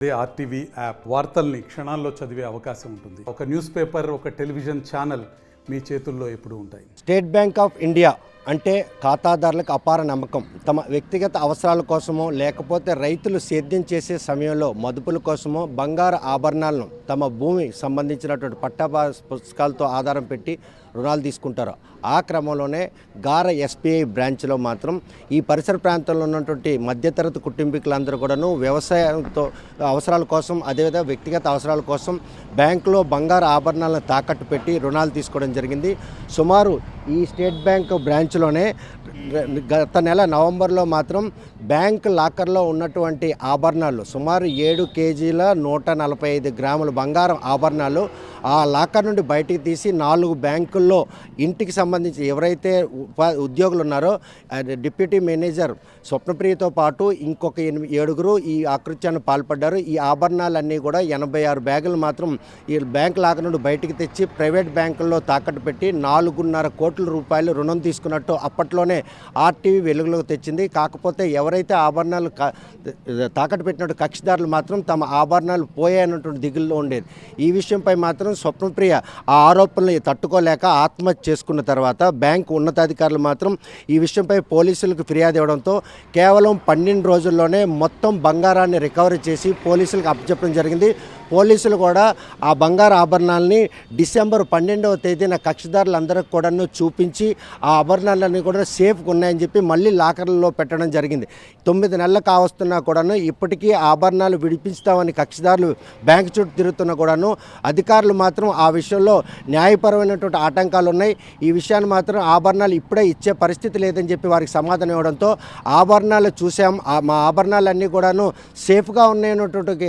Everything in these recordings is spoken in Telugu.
ఆర్టీవీ యాప్ వార్తల్ని క్షణాల్లో చదివే అవకాశం ఉంటుంది. ఒక న్యూస్ పేపర్, ఒక టెలివిజన్ ఛానల్ మీ చేతుల్లో ఎప్పుడూ ఉంటాయి. స్టేట్ బ్యాంక్ ఆఫ్ ఇండియా అంటే ఖాతాదారులకు అపార నమ్మకం. తమ వ్యక్తిగత అవసరాల కోసమో లేకపోతే రైతులు సేద్యం చేసే సమయంలో మదుపుల కోసమో బంగారు ఆభరణాలను తమ భూమికి సంబంధించినటువంటి పట్టా పుస్తకాలతో ఆధారం పెట్టి రుణాలు తీసుకుంటారు. ఆ క్రమంలోనే గార ఎస్బీఐ బ్రాంచ్లో మాత్రం ఈ పరిసర ప్రాంతంలో ఉన్నటువంటి మధ్యతరగతి కుటుంబీకులందరూ కూడాను వ్యవసాయంతో అవసరాల కోసం, అదేవిధంగా వ్యక్తిగత అవసరాల కోసం బ్యాంకులో బంగారు ఆభరణాలను తాకట్టు పెట్టి రుణాలు తీసుకోవడం జరిగింది. సుమారు ఈ స్టేట్ బ్యాంక్ బ్రాంచ్లోనే గత నెల నవంబర్లో మాత్రం బ్యాంక్ లాకర్లో ఉన్నటువంటి ఆభరణాలు సుమారు 7 కేజీల 145 గ్రాముల బంగారం ఆభరణాలు ఆ లాకర్ నుండి బయటికి తీసి 4 బ్యాంకుల్లో ఇంటికి సంబంధించి ఎవరైతే ఉద్యోగులు ఉన్నారో డిప్యూటీ మేనేజర్ స్వప్నప్రియతో పాటు ఇంకొక 7 ఈ ఆకృత్యాన్ని పాల్పడ్డారు. ఈ ఆభరణాలన్నీ కూడా 86 బ్యాగులు మాత్రం ఈ బ్యాంక్ లాకర్ నుండి బయటికి తెచ్చి ప్రైవేట్ బ్యాంకుల్లో తాకట్టు పెట్టి 4.5 కోట్ల రూపాయలు రుణం తీసుకున్నట్టు అప్పట్లోనే ఆర్టీవీ వెలుగులోకి తెచ్చింది. కాకపోతే ఎవరైతే ఆభరణాలు తాకట్టు పెట్టినట్టు కక్షిదారులు మాత్రం తమ ఆభరణాలు పోయాయన్నటువంటి దిగుల్లో ఉండేది. ఈ విషయంపై మాత్రం స్వప్నప్రియ ఆ ఆరోపణలు తట్టుకోలేక ఆత్మహత్య చేసుకున్న తర్వాత బ్యాంకు ఉన్నతాధికారులు మాత్రం ఈ విషయంపై పోలీసులకు ఫిర్యాదు ఇవ్వడంతో కేవలం 12 రోజుల్లోనే మొత్తం బంగారాన్ని రికవరీ చేసి పోలీసులకు అప్పచెప్పడం జరిగింది. పోలీసులు కూడా ఆ బంగారు ఆభరణాలని డిసెంబర్ 12వ తేదీన కక్షిదారులందరికీ కూడాను చూపించి ఆ ఆభరణాలన్నీ కూడా సేఫ్గా ఉన్నాయని చెప్పి మళ్ళీ లాకర్లలో పెట్టడం జరిగింది. 9 నెలలు కావస్తున్నా కూడాను ఇప్పటికీ ఆభరణాలు విడిపిస్తామని కక్షిదారులు బ్యాంకు చుట్టూ తిరుగుతున్నా కూడాను అధికారులు మాత్రం ఆ విషయంలో న్యాయపరమైనటువంటి ఆటంకాలు ఉన్నాయి. ఈ విషయాన్ని మాత్రం ఆభరణాలు ఇప్పుడే ఇచ్చే పరిస్థితి లేదని చెప్పి వారికి సమాధానం ఇవ్వడంతో ఆభరణాలు చూసాం, మా ఆభరణాలన్నీ కూడాను సేఫ్గా ఉన్నాయన్నటువంటి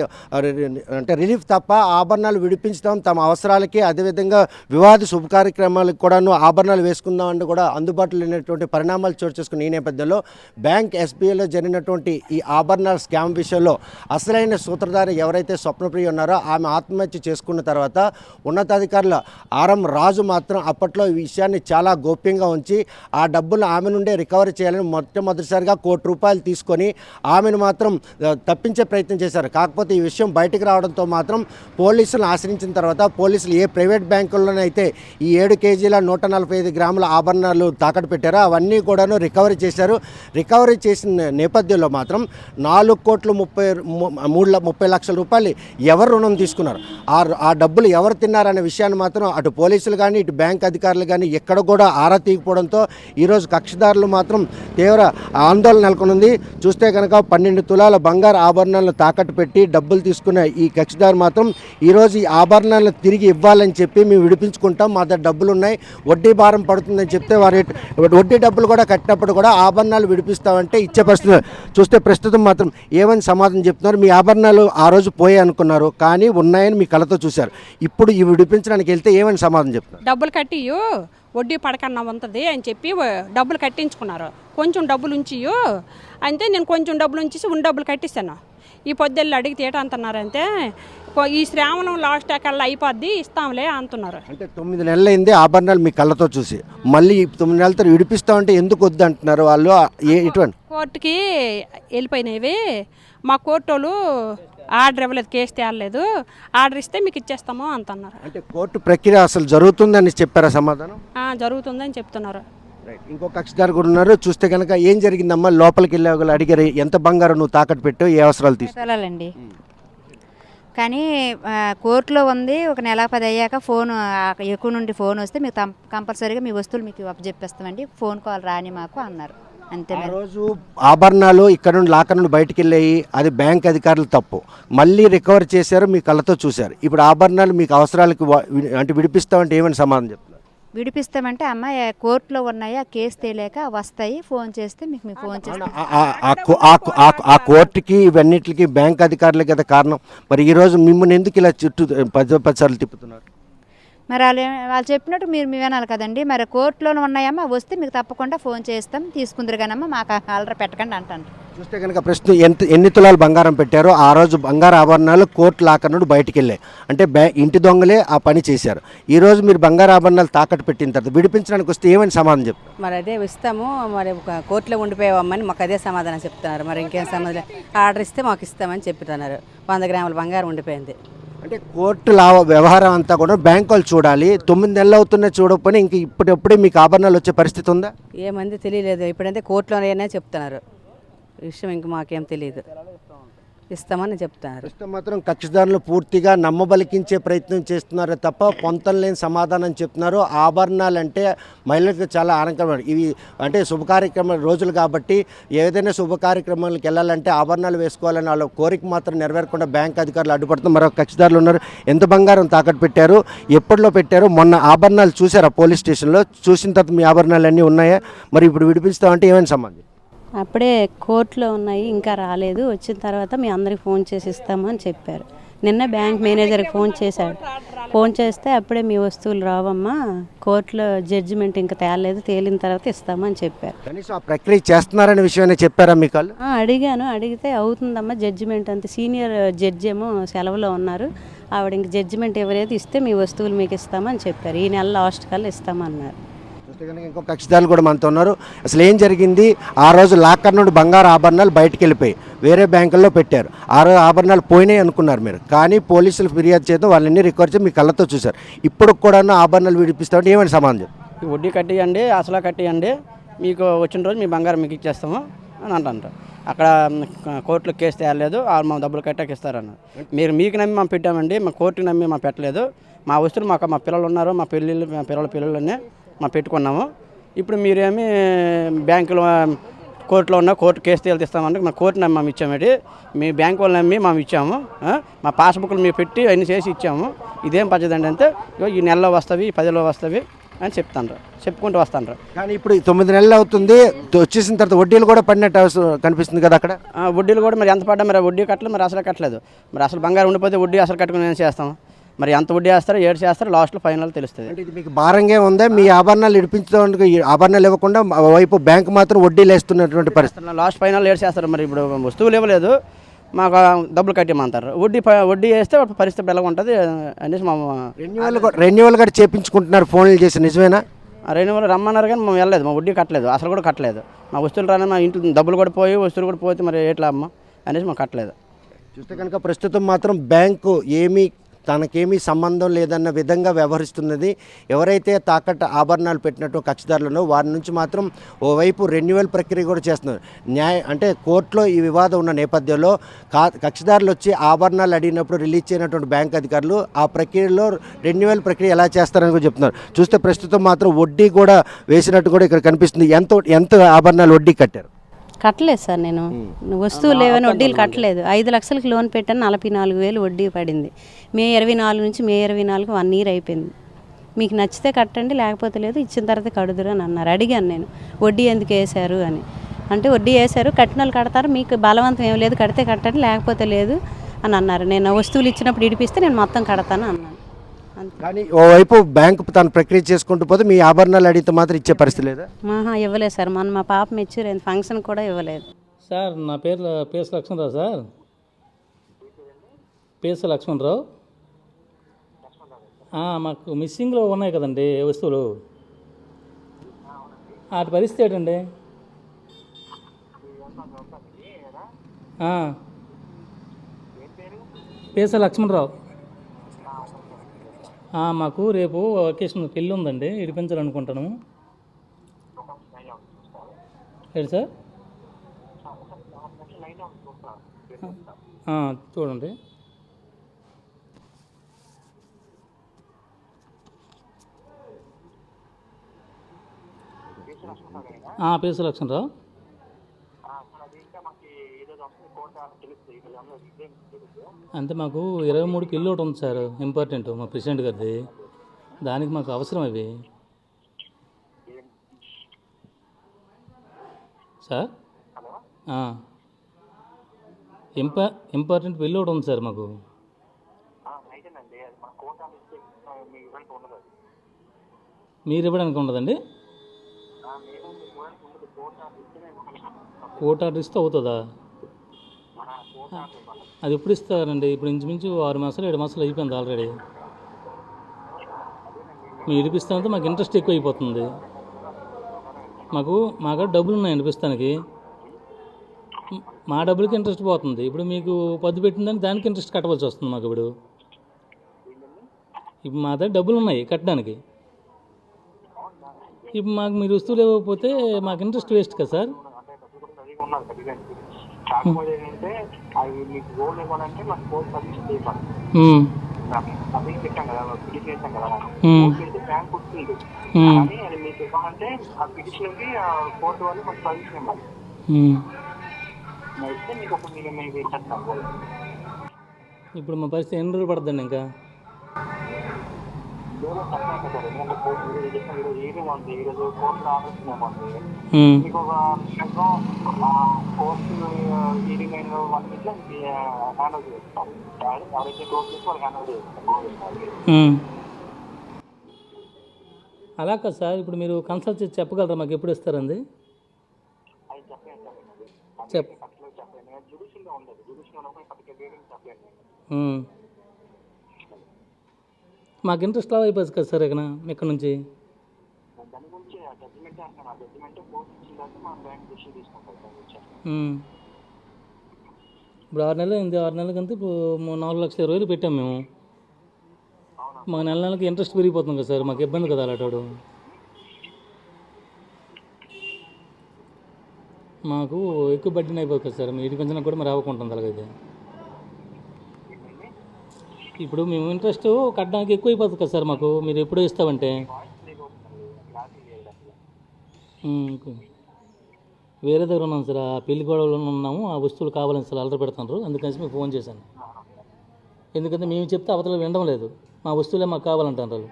అంటే రిలీఫ్ తప్ప ఆభరణాలు విడిపించడం తమ అవసరాలకి, అదేవిధంగా వివాద శుభ కార్యక్రమాలకు కూడాను ఆభరణాలు వేసుకుందామని కూడా అందుబాటులో లేనటువంటి పరిణామాలు చోటు చేసుకున్న ఈ నేపథ్యంలో బ్యాంక్ ఎస్బీఐలో జరిగినటువంటి ఈ ఆభరణాల స్కామ్ విషయంలో అసలైన సూత్రధారి ఎవరైతే స్వప్నప్రియ ఉన్నారో ఆమె ఆత్మహత్య చేసుకున్న తర్వాత ఉన్నతాధికారుల ఆర్ఎం రాజు మాత్రం అప్పట్లో ఈ విషయాన్ని చాలా గోప్యంగా ఉంచి ఆ డబ్బులు ఆమె నుండే రికవరీ చేయాలని మొట్టమొదటిసారిగా ₹1 కోటి తీసుకొని ఆమెను మాత్రం తప్పించే ప్రయత్నం చేశారు. కాకపోతే ఈ విషయం బయటకు రావడంతో మాత్రం పోలీసులను ఆశ్రయించిన తర్వాత పోలీసులు ఏ ప్రైవేట్ బ్యాంకుల్లోనైతే ఈ 7 కేజీల 145 గ్రాముల ఆభరణాలు తాకట్టు పెట్టారో అవన్నీ కూడాను రికవరీ చేశారు. రికవరీ చేసిన నేపథ్యంలో మాత్రం 4,30 లక్షల రూపాయలు ఎవరు రుణం తీసుకున్నారు, ఆ డబ్బులు ఎవరు తిన్నారనే విషయాన్ని మాత్రం అటు పోలీసులు కానీ ఇటు బ్యాంక్ అధికారులు కానీ ఎక్కడ కూడా ఆరా తీయకపోవడంతో ఈరోజు కక్షిదారులు మాత్రం తీవ్ర ఆందోళన నెలకొనుంది. చూస్తే కనుక 12 తులాల బంగారు ఆభరణాలను తాకట్టు పెట్టి డబ్బులు తీసుకున్న ఈ కక్షిదారు మాత్రం ఈరోజు ఈ ఆభరణాలను తిరిగి ఇవ్వాలని చెప్పి మేము విడిపించుకుంటాం, మా దగ్గర డబ్బులు ఉన్నాయి, వడ్డీ భారం పడుతుందని చెప్తే వారి వడ్డీ డబ్బులు కూడా కట్టినప్పుడు కూడా ఆభరణాలు విడిపిస్తామంటే ఇచ్చే పరిస్థితి చూస్తే ప్రస్తుతం మాత్రం ఏమని సమాధానం చెప్తున్నారు, మీ ఆభరణాలు ఆ రోజు పోయాయి అనుకున్నారు కానీ ఉన్నాయని మీ కళ్ళతో చూశారు, ఇప్పుడు ఇవి విడిపించడానికి వెళ్తే ఏమని సమాధానం చెప్తున్నారు? డబ్బులు కట్టి వడ్డీ పడకన్నా ఉంటుంది అని చెప్పి డబ్బులు కట్టించుకున్నారు. కొంచెం డబ్బులు ఉంచియో అంటే నేను కొంచెం డబ్బులు ఉంచేసి డబ్బులు కట్టిస్తాను. ఈ పొద్దుళ్ళు అడిగితే అంటున్నారంటే ఈ శ్రావణం లాస్ట్ కల్లా అయిపోద్ది ఇస్తాంలే అంటున్నారు. అంటే 9 నెలలు అయింది ఆభరణాలు మీ కళ్ళతో చూసి, మళ్ళీ 9 నెలలతో విడిపిస్తామంటే ఎందుకు వద్దు అంటున్నారు వాళ్ళు? ఎటువంటి కోర్టుకి వెళ్ళిపోయినవి మా కోర్టు వాళ్ళు ఆర్డర్ ఇవ్వలేదు, కేసు తేలేదు, ఆర్డర్ ఇస్తే మీకు ఇచ్చేస్తాము అంటున్నారు. అంటే కోర్టు ప్రక్రియ అసలు జరుగుతుందని చెప్పారా సమాధానం? జరుగుతుందని చెప్తున్నారు. ఇంకో కక్షిదారు కూడా ఉన్నారు. చూస్తే కనుక ఏం జరిగిందమ్మా, లోపలికి వెళ్ళే వాళ్ళు అడిగారు ఎంత బంగారం నువ్వు తాకట్టు పెట్టావు, ఏ అవసరాలు తీసుకెళ్ళాలండి కానీ కోర్టులో ఉంది. ఒక నెల 10 అయ్యాక ఫోన్ ఎక్కువ నుండి ఫోన్ వస్తే మీకు కంపల్సరీగా మీ వస్తువులు మీకు అప్పచెప్పేస్తామండి, ఫోన్ కాల్ రాని మాకు అన్నారు. అంతే. రోజు ఆభరణాలు ఇక్కడ నుండి లాకర్ నుండి బయటికి వెళ్ళాయి, అది బ్యాంక్ అధికారులు తప్పు, మళ్ళీ రికవర్ చేశారు, మీ కళ్ళతో చూశారు. ఇప్పుడు ఆభరణాలు మీకు అవసరాలకు అంటే విడిపిస్తామంటే ఏమని సమాధానం చెప్తున్నారు? విడిపిస్తామంటే అమ్మాయి కోర్టులో ఉన్నాయి, ఆ కేసు తేలేక వస్తాయి, ఫోన్ చేస్తే మీకు ఫోన్ చేస్తాం. ఆ కోర్టుకి ఇవన్నిటికి బ్యాంక్ అధికారులే కదా కారణం. మరి ఈరోజు మిమ్మల్ని ఎందుకు ఇలా చుట్టూ 10 సార్లు తిప్పుతున్నారు? మరి వాళ్ళు చెప్పినట్టు మీరు వినాలి కదండి. మరి కోర్టులో ఉన్నాయమ్మా, వస్తే మీకు తప్పకుండా ఫోన్ చేస్తాం, తీసుకుందరు కానమ్మా, మాకు ఆల్రెడీ పెట్టకండి అంటాను. చూస్తే కనుక ప్రస్తుతం ఎన్ని తులాలు బంగారం పెట్టారో ఆ రోజు బంగారు ఆభరణాలు కోర్టు లాకర్ నుండి బయటికి వెళ్ళాయి. అంటే ఇంటి దొంగలే ఆ పని చేశారు. ఈ రోజు మీరు బంగారు ఆభరణాలు తాకట్టు పెట్టిన తర్వాత విడిపించడానికి వస్తే ఏమని సమాధానం చెప్తారు? మరి అదే ఇస్తాము, మరి కోర్టులో ఉండిపోయామని మాకు అదే సమాధానం చెప్తున్నారు. మరి ఇంకేం సమాధానం, ఆర్డర్ ఇస్తే మాకు ఇస్తామని చెప్తున్నారు. 100 గ్రాముల బంగారం ఉండిపోయింది. అంటే కోర్టు వ్యవహారం అంతా కూడా బ్యాంకు వాళ్ళు చూడాలి. 9 నెలలు అవుతున్నా చూడకపోయినా ఇంక ఇప్పుడప్పుడే మీకు ఆభరణాలు వచ్చే పరిస్థితి ఉందా? ఏమంది తెలియలేదు. ఇప్పుడంటే కోర్టులోనే చెప్తున్నారు. విషయం ఇంక మాకేం తెలియదు. ఇస్తామని చెప్తున్నారు. ప్రస్తుతం మాత్రం కక్షిదారులు పూర్తిగా నమ్మబలికించే ప్రయత్నం చేస్తున్నారు తప్ప పొంతం లేని సమాధానం చెప్తున్నారు. ఆభరణాలు అంటే మహిళలకు చాలా ఆనందకరమైన ఇవి. అంటే శుభ కార్యక్రమాల రోజులు కాబట్టి ఏదైనా శుభ కార్యక్రమాలకు వెళ్ళాలంటే ఆభరణాలు వేసుకోవాలని వాళ్ళ కోరిక మాత్రం నెరవేరకుండా బ్యాంక్ అధికారులు అడ్డుపడుతున్నారు. మరొక కక్షిదారులు ఉన్నారు. ఎంత బంగారం తాకట్టు పెట్టారు, ఎప్పటిలో పెట్టారు? మొన్న ఆభరణాలు చూసారా పోలీస్ స్టేషన్లో? చూసిన తర్వాత మీ ఆభరణాలు అన్నీ ఉన్నాయా? మరి ఇప్పుడు విడిపిస్తామంటే ఏమైనా సంబంధం? అప్పుడే కోర్టులో ఉన్నాయి, ఇంకా రాలేదు. వచ్చిన తర్వాత మీ అందరికి ఫోన్ చేసి ఇస్తామని చెప్పారు. నిన్న బ్యాంక్ మేనేజర్కి ఫోన్ చేశాడు. ఫోన్ చేస్తే అప్పుడే మీ వస్తువులు రావమ్మా, కోర్టులో జడ్జిమెంట్ ఇంకా తేలలేదు, తేలిన తర్వాత ఇస్తామని చెప్పారు. కనీసం ఆ ప్రక్రియ చేస్తున్నారనే విషయాన్ని చెప్పారా మీకు? అడిగాను, అడిగితే అవుతుందమ్మా జడ్జిమెంట్ అంతే. సీనియర్ జడ్జి ఏమో సెలవులో ఉన్నారు, ఆవిడ ఇంక జడ్జిమెంట్ ఎవరైతే ఇస్తే మీ వస్తువులు మీకు ఇస్తామని చెప్పారు. ఈ నెల లాస్ట్ కల్లా ఇస్తామన్నారు. ఇంకో కక్షిదారులు కూడా మనతో ఉన్నారు. అసలు ఏం జరిగింది? ఆ రోజు లాకర్ నుండి బంగారు ఆభరణాలు బయటకు వెళ్ళిపోయి వేరే బ్యాంకుల్లో పెట్టారు. ఆ రోజు ఆభరణాలు పోయినాయి అనుకున్నారు మీరు, కానీ పోలీసులు ఫిర్యాదు చేయడం వాళ్ళని రికవర్ చేసి మీ కళ్ళతో చూశారు. ఇప్పుడు కూడా ఆభరణాలు విడిపిస్తామంటే ఏమైనా సమాధానం? వడ్డీ కట్టియండి, అసలు కట్టియండి, మీకు వచ్చిన రోజు మీ బంగారం మీకు ఇచ్చేస్తాము అని అంటారు. అక్కడ కోర్టులో కేసు తేయలేదు, వాళ్ళు మా డబ్బులు కట్టాక ఇస్తారన్నారు. మీకు నమ్మి మేము పెట్టామండి, మా కోర్టుకి నమ్మి మేము పెట్టలేదు. మా వస్తువులు మా పిల్లలు ఉన్నారు, మా పిల్లల పిల్లలనే మేము పెట్టుకున్నాము. ఇప్పుడు మీరేమి బ్యాంకులో కోర్టులో ఉన్న కోర్టు కేసు తేలిస్తామంటే మా కోర్టు నమ్మి మేము ఇచ్చామండి, మీ బ్యాంకు వాళ్ళు నమ్మి మేము ఇచ్చాము, మా పాస్బుక్లు మీరు పెట్టి అన్నీ చేసి ఇచ్చాము. ఇదేం పద్ధతి అంటే ఈ నెలలో వస్తుంది, ఈ 10లో వస్తుంది అని చెప్పుకుంటూ వస్తాను. కానీ ఇప్పుడు 9 నెలలు అవుతుంది, వచ్చేసిన తర్వాత వడ్డీలు కూడా పడినట్టు కనిపిస్తుంది కదా అక్కడ. వడ్డీలు కూడా మరి ఎంత పడ్డా మరి వడ్డీ కట్టలేదు, మరి అసలు కట్టలేదు. మరి అసలు బంగారం ఉండిపోతే వడ్డీ అసలు కట్టుకుని ఏం చేస్తాం? మరి ఎంత వడ్డీ వేస్తారో, ఏడు చేస్తారో, లాస్ట్లో ఫైనల్ తెలుస్తుంది. అంటే ఇది మీకు భారంగా ఉందా? మీ ఆభరణాలు ఇడిపించడానికి ఆభరణాలు ఇవ్వకుండా వైపు బ్యాంకు మాత్రం వడ్డీలు వేస్తున్నటువంటి పరిస్థితి. లాస్ట్ ఫైనల్ ఏడు చేస్తారు. మరి ఇప్పుడు వస్తువులు ఇవ్వలేదు, మాకు డబ్బులు కట్టేమంటారు. వడ్డీ వేస్తే పరిస్థితి ఎలా ఉంటుంది అనేసి మా రెన్యువల్ కూడా చేయించుకుంటున్నారు ఫోన్లు చేసి, నిజమేనా? రెన్యువల్ రమ్మన్నారు కానీ మేము వెళ్ళలేదు, మా వడ్డీ కట్టలేదు, అసలు కూడా కట్టలేదు. మా వస్తువులు రాని మా ఇంట్లో డబ్బులు కూడా పోయి వస్తువులు కూడా పోతే మరి ఎట్లా అమ్మ అనేసి మాకు కట్టలేదు. చూస్తే కనుక ప్రస్తుతం మాత్రం బ్యాంకు తనకేమీ సంబంధం లేదన్న విధంగా వ్యవహరిస్తున్నది. ఎవరైతే తాకట్టు ఆభరణాలు పెట్టినట్టు కక్షిదారులను వారి నుంచి మాత్రం ఓవైపు రెన్యువల్ ప్రక్రియ కూడా చేస్తున్నారు. అంటే కోర్టులో ఈ వివాదం ఉన్న నేపథ్యంలో కక్షిదారులు వచ్చి ఆభరణాలు అడిగినప్పుడు రిలీజ్ చేయనటువంటి బ్యాంక్ అధికారులు ఆ ప్రక్రియలో రెన్యువల్ ప్రక్రియ ఎలా చేస్తారని కూడా చెప్తున్నారు. చూస్తే ప్రస్తుతం మాత్రం వడ్డీ కూడా వేసినట్టు కూడా ఇక్కడ కనిపిస్తుంది. ఎంత ఆభరణాలు వడ్డీ కట్టారు? కట్టలేదు సార్, నేను వస్తువులు లేవని వడ్డీలు కట్టలేదు. 5 లక్షలకి లోన్ పెట్టాను, 44,000 వడ్డీ పడింది. మే 24 నుంచి మే 24 1 ఇయర్ అయిపోయింది. మీకు నచ్చితే కట్టండి, లేకపోతే లేదు, ఇచ్చిన తర్వాత కడుదురు అని అన్నారు. అడిగాను నేను, వడ్డీ ఎందుకు వేశారు అని. అంటే వడ్డీ వేశారు, కట్టిన వాళ్ళు కడతారు, మీకు బలవంతం ఏం లేదు, కడితే కట్టండి లేకపోతే లేదు అని అన్నారు. నేను వస్తువులు ఇచ్చినప్పుడు ఇడిపిస్తే నేను మొత్తం కడతాను అన్నాను. కానీ ఓవైపు బ్యాంకు తను ప్రక్రియ చేసుకుంటూ పోతే మీ ఆభరణాలు అడిగితే మాత్రం ఇచ్చే పరిస్థితి లేదా? ఇవ్వలేదు సార్, మొన్న మా పాప మెచ్యూర్ అయింది, ఫంక్షన్ కూడా ఇవ్వలేదు సార్. నా పేరు పేస లక్ష్మణరావు సార్, పేస లక్ష్మణరావు. మాకు మిస్సింగ్లో ఉన్నాయి కదండి వస్తువులు, వాటి పరిస్థితి ఏంటండి? పేస లక్ష్మణరావు. మాకు రేపు ఒకేషన్ పెళ్ళి ఉందండి, ఇడిపించాలనుకుంటాను. ఏంటి సార్? చూడండి. పేస లక్ష్మణరావు. అంటే మాకు 23 కిలో ఒకటి ఉంది సార్, ఇంపార్టెంట్, మా ప్రెసిడెంట్ గారిది. దానికి మాకు అవసరం అవి సార్. ఇంపార్టెంట్ బిల్లు ఒకటి ఉంది సార్ మాకు. మీరు ఇవ్వడానికి ఉండదండి? కోర్టు ఆర్డర్ ఇస్తే అవుతుందా? అది ఎప్పుడు ఇస్తారండి? ఇప్పుడు ఇంచుమించు 6 మాసాలు 7 మాసాలు అయిపోయింది ఆల్రెడీ. మీరు ఇడిపిస్తానంటే మాకు ఇంట్రెస్ట్ ఎక్కువ అయిపోతుంది. మాకు డబ్బులు ఉన్నాయి అనిపిస్తానికి, మా డబ్బులకి ఇంట్రెస్ట్ పోతుంది. ఇప్పుడు మీకు పద్దు పెట్టిందని దానికి ఇంట్రెస్ట్ కట్టవలసి వస్తుంది మాకు. ఇప్పుడు మా దగ్గర డబ్బులు ఉన్నాయి కట్టడానికి. ఇప్పుడు మాకు మీరు వస్తువులు ఇవ్వకపోతే మాకు ఇంట్రెస్ట్ వేస్ట్ కదా సార్. కాకపోతే ఏంటంటే అవి మీకు లోన్ ఇవ్వాలంటే మాకు కోర్టు పర్మిషన్ చేయాలి. అవి పెట్టాం కదా, పిటిషన్ చేసాం కదా, బ్యాంక్ వస్తుంది. కానీ అది మీకు ఇవ్వాలంటే ఆ పిటిషన్కి కోర్టు వాళ్ళు మాకు పర్మిషన్ ఇవ్వాలి. ఇస్తే మీకు ఒక మీకు ఇచ్చేస్తాం. ఇప్పుడు మా పరిస్థితి ఎన్ని రోజులు పడుతుందండి? ఇంకా చెప్పాను సార్, ఎందుకంటే కోర్టు ఏది ఉంది, ఈరోజు కోర్టు ఆఫీస్ ఉంది. మీకు ఒక కోర్టు హీరింగ్ అయిన వాళ్ళకి ఇట్లా హ్యాండ్ ఓవర్ చేస్తాం. ఎవరైతే కోర్టు చేసి వాళ్ళు హ్యాండ్ ఓవర్ చేస్తాం. అలా కదా సార్. ఇప్పుడు మీరు కన్సల్ట్ చేసి చెప్పగలరా మాకు ఎప్పుడు ఇస్తారండి? అది చెప్పలేదు చెప్పలేదు. జ్యుడిషియల్గా ఉండదు, జ్యుడిషియల్ పర్టికులర్ డేటింగ్ చెప్పలేదు. మాకు ఇంట్రెస్ట్ లాగా అయిపోతుంది కదా సార్ ఇక్కడ నుంచి. దాని గురించి జడ్జిమెంట్ అంటాను, ఆ జడ్జిమెంట్ కోర్టు ఇచ్చిన తర్వాత మా బ్యాంక్ డిసిషన్ తీసుకుంటాం. ఇప్పుడు 6 నెలలు అయింది. 6 నెలలకంతా ఇప్పుడు 4,20,000 పెట్టాము మేము. మా నెలకి ఇంట్రెస్ట్ పెరిగిపోతుంది కదా సార్, మాకు ఇబ్బంది కదా అలాంటాడు. మాకు ఎక్కువ బడ్డీని అయిపోతుంది కదా సార్. మీ ఇంటి పెంచినా కూడా మరి అవ్వకుంటుంది అలాగైతే. ఇప్పుడు మేము ఇంట్రెస్ట్ కట్టడానికి ఎక్కువ అయిపోతుంది కదా సార్ మాకు, మీరు ఎప్పుడో ఇస్తామంటే. వేరే దగ్గర ఉన్నాం సార్, ఆ పెళ్లి గొడవలో ఉన్నాము. ఆ వస్తువులు కావాలని సార్ అలర పెడుతున్నారు, అందుకని మీకు ఫోన్ చేశాను. ఎందుకంటే మేము చెప్తే అవతల వినడం లేదు, మా వస్తువులే మాకు కావాలంటారు వాళ్ళు.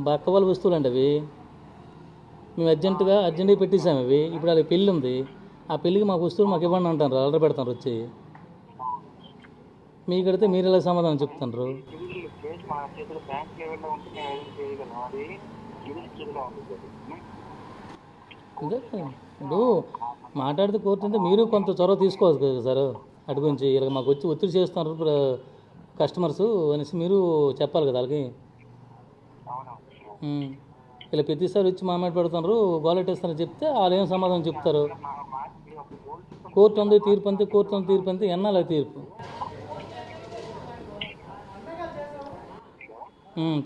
పక్క వాళ్ళ వస్తువులు అండి అవి. మేము అర్జెంటుగా పెట్టేసాము అవి. ఇప్పుడు వాళ్ళకి పెళ్ళి ఉంది, ఆ పెళ్ళికి మాకు వస్తువులు మాకు ఇవ్వండి అంటారు, అలర పెడతారు వచ్చి. మీకు అడిగితే మీరు ఎలా సమాధానం చెప్తున్నారు? ఇప్పుడు మాట్లాడితే కోర్టు అంటే మీరు కొంత చొరవ తీసుకోవచ్చు కదా సార్. అటు గురించి ఇలా మాకు వచ్చి ఒత్తిడి చేస్తున్నారు కస్టమర్స్ అనేసి మీరు చెప్పాలి కదా వాళ్ళకి. ఇలా ప్రతిసారి వచ్చి మాట్లాడుతున్నారు, గోలెట్టేస్తారని చెప్తే వాళ్ళు ఏం సమాధానం చెప్తారు? కోర్టు ఉంది తీర్పు అంతే, కోర్టు ఉంది తీర్పు అంతే, ఎన్నాళ్ళ తీర్పు.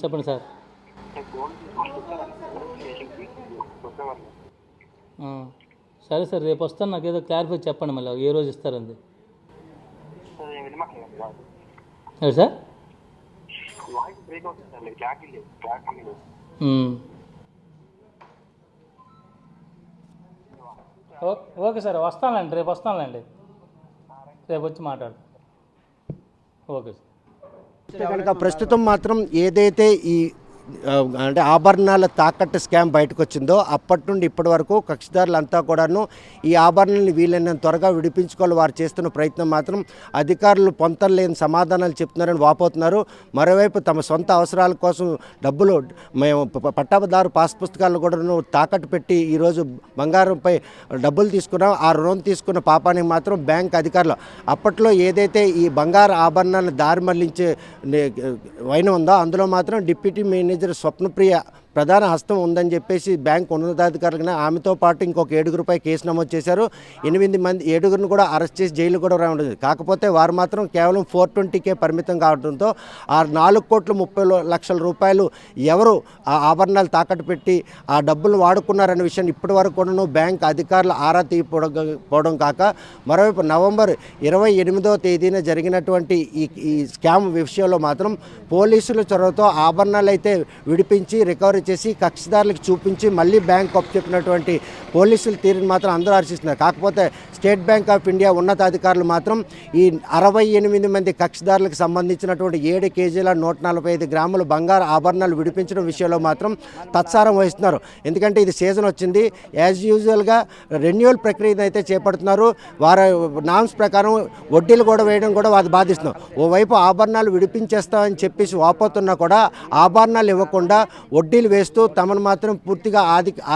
చెప్పండి సార్. సరే సార్, రేపు వస్తాను, నాకు ఏదో క్లారిఫై చెప్పండి మళ్ళీ ఏ రోజు ఇస్తారండి. సరే సార్. ఓకే సార్, వస్తానులేండి, రేపు వస్తానులేండి, రేపు వచ్చి మాట్లాడు. Okay sir. కనుక ప్రస్తుతం మాత్రం ఏదైతే ఈ అంటే ఆభరణాల తాకట్టు స్కామ్ బయటకు వచ్చిందో అప్పటి నుండి ఇప్పటి వరకు కక్షిదారులంతా కూడాను ఈ ఆభరణాలను వీలైనంత త్వరగా విడిపించుకోవాలి. వారు చేస్తున్న ప్రయత్నం మాత్రం అధికారులు పొంతలేని సమాధానాలు చెప్తున్నారని వాపోతున్నారు. మరోవైపు తమ సొంత అవసరాల కోసం డబ్బులు మేము పట్టాదారు పాస్ పుస్తకాలను కూడా తాకట్టు పెట్టి ఈరోజు బంగారంపై డబ్బులు తీసుకున్నాం. ఆ రుణం తీసుకున్న పాపానికి మాత్రం బ్యాంక్ అధికారులు అప్పట్లో ఏదైతే ఈ బంగారు ఆభరణాలను దారి మళ్లించే వైనం ఉందో అందులో మాత్రం డిప్యూటీ మేనేజర్ స్వప్నప్రియ ప్రధాన హస్తం ఉందని చెప్పేసి బ్యాంక్ ఉన్నతాధికారులుగా ఆమెతో పాటు ఇంకొక 7గురిపై కేసు నమోదు చేశారు. 7గురిని కూడా అరెస్ట్ చేసి జైలు కూడా రావడం. కాకపోతే వారు మాత్రం కేవలం 420K పరిమితం కావడంతో ఆ 4,30,00,000 రూపాయలు ఎవరు ఆ ఆభరణాలు తాకట్టు పెట్టి ఆ డబ్బులు వాడుకున్నారనే విషయాన్ని ఇప్పటి వరకు కూడా బ్యాంక్ అధికారులు ఆరా తీయకపోవడం కాక మరోవైపు నవంబర్ 28వ తేదీన జరిగినటువంటి ఈ స్కామ్ విషయంలో మాత్రం పోలీసుల చొరవతో ఆభరణాలు అయితే విడిపించి రికవరీ చేసి కక్షిదారులకు చూపించి మళ్ళీ బ్యాంక్ చెప్పినటువంటి పోలీసుల తీరుని మాత్రం అందరూ హర్షిస్తున్నారు. కాకపోతే స్టేట్ బ్యాంక్ ఆఫ్ ఇండియా ఉన్నతాధికారులు మాత్రం ఈ 68 మంది కక్షిదారులకు సంబంధించినటువంటి 7 కేజీల 145 గ్రాముల బంగారు ఆభరణాలు విడిపించడం విషయంలో మాత్రం తత్సారం వహిస్తున్నారు. ఎందుకంటే ఇది సీజన్ వచ్చింది, యాజ్ యూజువల్గా రెన్యువల్ ప్రక్రియను అయితే చేపడుతున్నారు. వారి నామ్స్ ప్రకారం వడ్డీలు కూడా వేయడం కూడా వారు బాధిస్తున్నారు. ఓవైపు ఆభరణాలు విడిపించేస్తామని చెప్పేసి వాపోతున్నా కూడా ఆభరణాలు ఇవ్వకుండా వడ్డీలు వేస్తూ తమను మాత్రం పూర్తిగా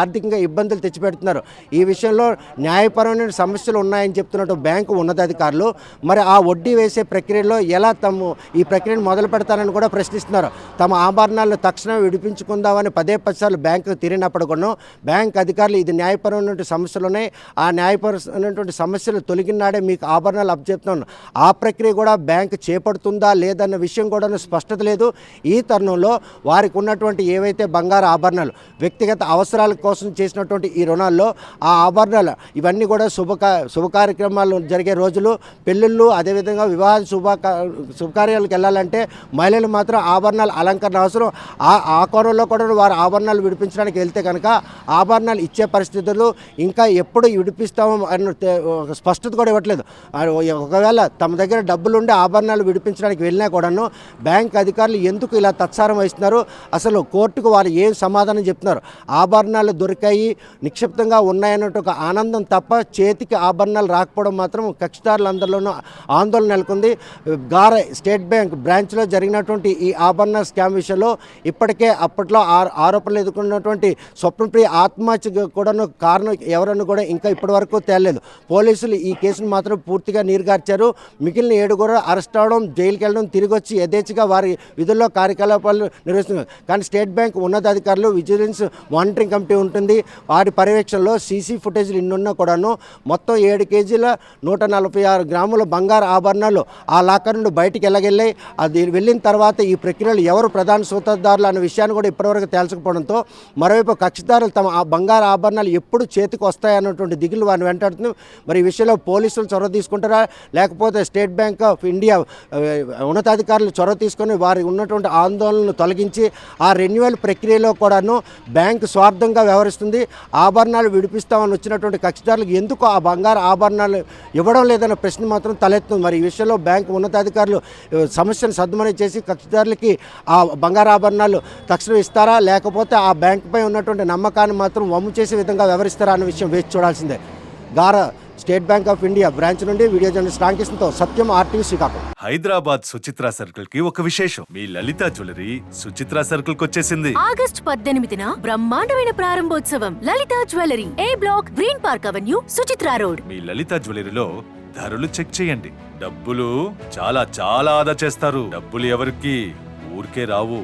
ఆర్థికంగా ఇబ్బందులు తెచ్చిపెడుతున్నారు. ఈ విషయంలో న్యాయపరమైన సమస్యలు ఉన్నాయని చెప్తున్నట్టు బ్యాంకు ఉన్నతాధికారులు మరి ఆ వడ్డీ వేసే ప్రక్రియలో ఎలా తాము ఈ ప్రక్రియను మొదలు పెడతారని కూడా ప్రశ్నిస్తున్నారు. తమ ఆభరణాలను తక్షణం విడిపించుకుందామని 10 సార్లు బ్యాంకుకు తిరిగినప్పుడు కూడా బ్యాంక్ అధికారులు ఇది న్యాయపరమైనటువంటి సమస్యలు ఉన్నాయి, ఆ న్యాయపరమైనటువంటి సమస్యలు తొలగినాడే మీకు ఆభరణాలు అప్పచెప్తున్నాను. ఆ ప్రక్రియ కూడా బ్యాంకు చేపడుతుందా లేదన్న విషయం కూడా స్పష్టత లేదు. ఈ తరుణంలో వారికి ఉన్నటువంటి ఏవైతే బంగారు ఆభరణాలు వ్యక్తిగత అవసరాల కోసం చేసినటువంటి ఈ రుణాల్లో ఆ ఆభరణాలు ఇవన్నీ కూడా శుభ కార్యక్రమాలు జరిగే రోజులు, పెళ్ళిళ్ళు, అదేవిధంగా వివాహ శుభకార్యాలకు వెళ్ళాలంటే మహిళలు మాత్రం ఆభరణాలు అలంకరణ అవసరం. ఆ కోణంలో కూడా వారు ఆభరణాలు విడిపించడానికి వెళ్తే కనుక ఆభరణాలు ఇచ్చే పరిస్థితులు ఇంకా ఎప్పుడు విడిపిస్తామో అన్న స్పష్టత కూడా ఇవ్వట్లేదు. ఒకవేళ తమ దగ్గర డబ్బులు ఉండి ఆభరణాలు విడిపించడానికి వెళ్ళినా కూడాను బ్యాంక్ అధికారులు ఎందుకు ఇలా తత్సారం వహిస్తున్నారు, అసలు కోర్టుకు వారు ఏం సమాధానం చెప్తున్నారు? ఆభరణాలు దొరికాయి, నిక్షిప్తంగా ఉన్నాయన్నట్టు ఒక ఆనందం తప్ప చేతికి ఆభరణాలు రాకపోవడం మాత్రం కక్షిదారులందరిలోనూ ఆందోళన నెలకొంది. స్టేట్ బ్యాంక్ బ్రాంచ్లో జరిగినటువంటి ఈ ఆభరణ స్కామ్ విషయంలో ఇప్పటికే అప్పట్లో ఆరోపణలు ఎదుర్కొన్నటువంటి స్వప్నప్రియ ఆత్మహత్య కూడాను కారణం ఎవరನ್ನು కూడా ఇంకా ఇప్పటి వరకు తేలలేదు. పోలీసులు ఈ కేసును మాత్రం పూర్తిగా నీరుగార్చారు. మిగిలిన 7 కూడా అరెస్ట్ అవడం, జైలుకి వెళ్ళడం, తిరిగి వచ్చి యథేచ్ఛగా వారి విధుల్లో కార్యకలాపాలు నిర్వహిస్తున్నారు. కానీ స్టేట్ బ్యాంక్ ఉన్నతాధికారులు విజిలెన్స్ మానిటరింగ్ కమిటీ ఉంటుంది, వారి పర్యవేక్షణలో సీసీ ఫుటేజ్లు ఇన్నున్నా కూడాను మొత్తం 7 కేజీల 146 గ్రాముల బంగారు ఆభరణాలు ఆ లాకర్ నుండి బయటికి వెళ్ళగెళ్ళాయి. అది వెళ్ళిన తర్వాత ఈ ప్రక్రియలో ఎవరు ప్రధాన సూత్రధారులు అనే విషయాన్ని కూడా ఇప్పటివరకు తేల్చకపోవడంతో మరోవైపు కక్షిదారులు తమ ఆ బంగారు ఆభరణాలు ఎప్పుడు చేతికి వస్తాయన్నటువంటి దిగులు వారిని వెంటాడుతుంది. మరి ఈ విషయంలో పోలీసులు చొరవ తీసుకుంటారా లేకపోతే స్టేట్ బ్యాంక్ ఆఫ్ ఇండియా ఉన్నతాధికారులు చొరవ తీసుకొని వారి ఉన్నటువంటి ఆందోళనను తొలగించి ఆ రెన్యువల్ ప్రక్రియలో కూడాను బ్యాంకు స్వార్థంగా వ్యవహరిస్తుంది. ఆభరణాలు విడిపిస్తామని వచ్చినటువంటి కక్షిదారులకు ఎందుకు ఆ బంగారు ఆభరణాలు ఇవ్వడం లేదన్న ప్రశ్న మాత్రం తలెత్తుంది. మరి ఈ విషయంలో బ్యాంకు ఉన్నతాధికారులు సమస్యను సద్దుమణి చేసి కక్షిదారులకి ఆ బంగారు ఆభరణాలు తక్షణం ఇస్తారా లేకపోతే ఆ బ్యాంకుపై ఉన్నటువంటి నమ్మకాన్ని మాత్రం వమ్ము చేసే విధంగా వ్యవహరిస్తారా అన్న విషయం వేచి చూడాల్సిందే. State Bank of India branch నుండి వీడియో జర్నలిస్ట్ రాంకృష్ణతో సత్యం, RTV శ్రీకాకుళం. హైదరాబాద్ సుచిత్ర సర్కిల్ కి ఒక విశేషం. మీ లలిత జ్యువెలరీ సుచిత్ర సర్కిల్ కి వచ్చేసింది. ఆగస్ట్ 18న బ్రహ్మాండమైన ప్రారంభోత్సవం. Lalitha jewellery, A block, green park avenue, Suchitra road. మీ లలిత జ్యువెలరీలో ధరలు చెక్ చేయండి. డబ్బులు చాలా చాలా ఆదా చేస్తారు. డబ్బులు ఎవరికి ఊరికే రావు.